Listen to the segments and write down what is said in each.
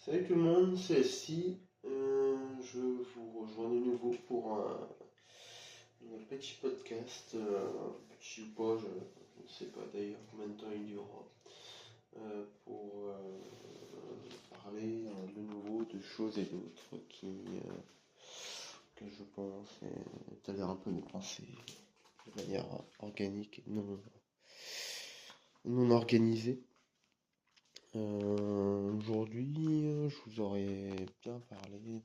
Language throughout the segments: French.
Salut tout le monde, c'est Esti. Je vous rejoins de nouveau pour un petit podcast. Petit ou pas, je ne sais pas d'ailleurs combien de temps il durera. Pour parler de nouveau de choses et d'autres que je pense et tu as l'air un peu de penser de manière organique et non organisée. Aujourd'hui, je vous aurais bien parlé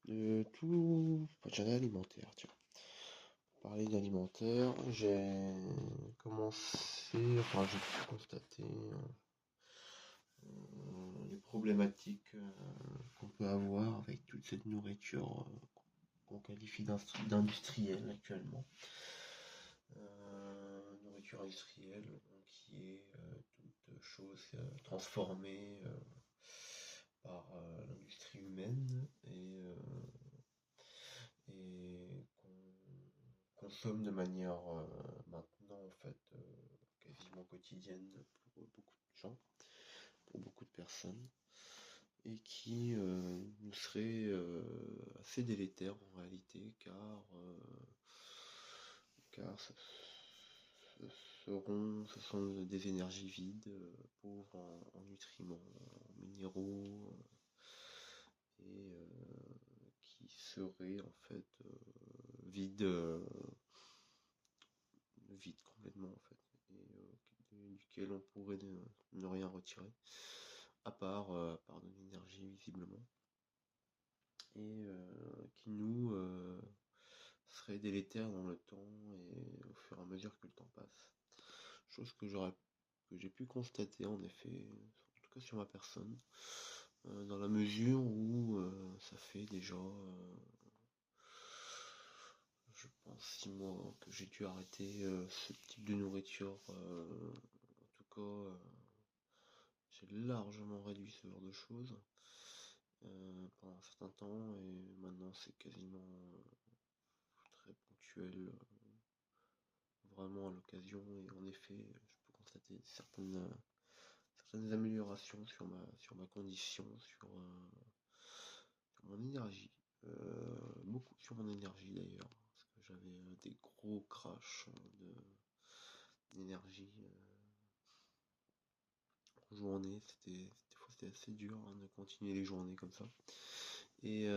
de tout. J'en ai alimentaire, tiens. Parler d'alimentaire, j'ai pu constater les problématiques qu'on peut avoir avec toute cette nourriture qu'on qualifie d'industrielle actuellement. Nourriture industrielle, donc, qui est toute chose transformée par l'industrie humaine et qu'on consomme de manière maintenant en fait quasiment quotidienne pour beaucoup de gens, pour beaucoup de personnes, et qui nous serait assez délétère en réalité, car ce sont des énergies vides, pauvres en nutriments, en minéraux, et qui seraient en fait vides complètement en fait, et duquel on pourrait ne rien retirer, à part de l'énergie visiblement, et qui nous serait délétère dans le temps et au fur et à mesure que le temps passe. Chose que j'ai pu constater en effet, en tout cas sur ma personne, dans la mesure où ça fait déjà, je pense, 6 mois que j'ai dû arrêter ce type de nourriture. En tout cas, j'ai largement réduit ce genre de choses pendant un certain temps, et maintenant c'est quasiment très ponctuel, vraiment à l'occasion, et en effet je peux constater certaines améliorations sur ma condition, sur mon énergie, beaucoup sur mon énergie d'ailleurs, parce que j'avais des gros crashs d'énergie en journée. Des fois c'était assez dur de continuer les journées comme ça, et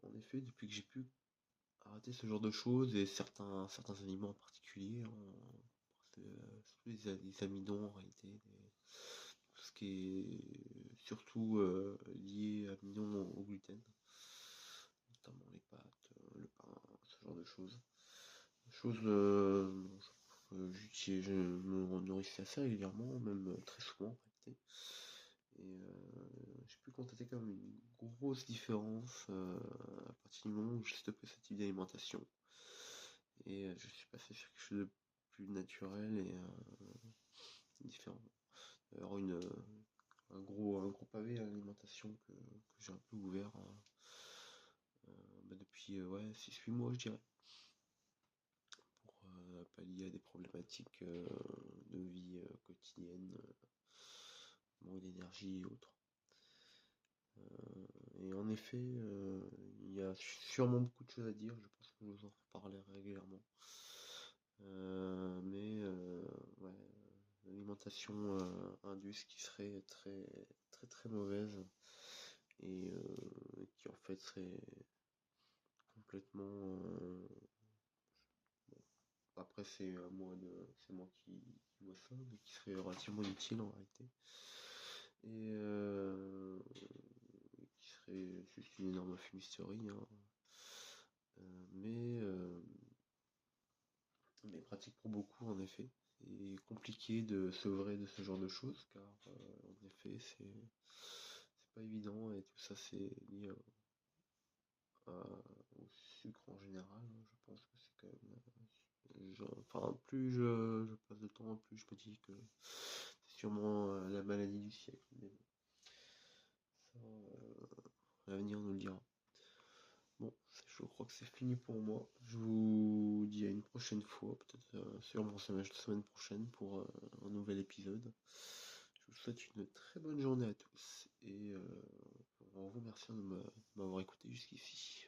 en effet, depuis que j'ai pu arrêter ce genre de choses, et certains aliments en particulier, les amidons en réalité, tout ce qui est surtout lié à amidon au gluten, notamment les pâtes, le pain, ce genre de choses. Je me nourrissais assez régulièrement, même très souvent en réalité. Et j'ai pu constater quand même une grosse différence à partir du moment où j'ai stoppé ce type d'alimentation. Et je suis passé sur quelque chose de plus naturel et différent. Alors un gros pavé à l'alimentation que j'ai un peu ouvert depuis 6-8 mois, je dirais, pour pallier à des problématiques de vie quotidienne, manque d'énergie et autres. Et en effet, il y a sûrement beaucoup de choses à dire, je pense que je vous en reparlerai régulièrement. Ouais, l'alimentation indus qui serait très très très mauvaise, et qui en fait serait complètement bon, après c'est moi qui vois ça, mais qui serait relativement utile en réalité, et qui serait juste une énorme fumisterie, hein. Mais pratique pour beaucoup en effet. C'est compliqué de s'œuvrer de ce genre de choses, car en effet c'est pas évident, et tout ça c'est lié au sucre en général, hein. Je pense que c'est quand même, plus je passe de temps, plus je me dis que c'est sûrement la maladie du siècle, mais bon, ça l'avenir nous le dira. Bon, je crois que c'est fini pour moi. Je vous dis à une prochaine fois, peut-être sûrement la semaine prochaine pour un nouvel épisode. Je vous souhaite une très bonne journée à tous et en vous remerciant de m'avoir écouté jusqu'ici.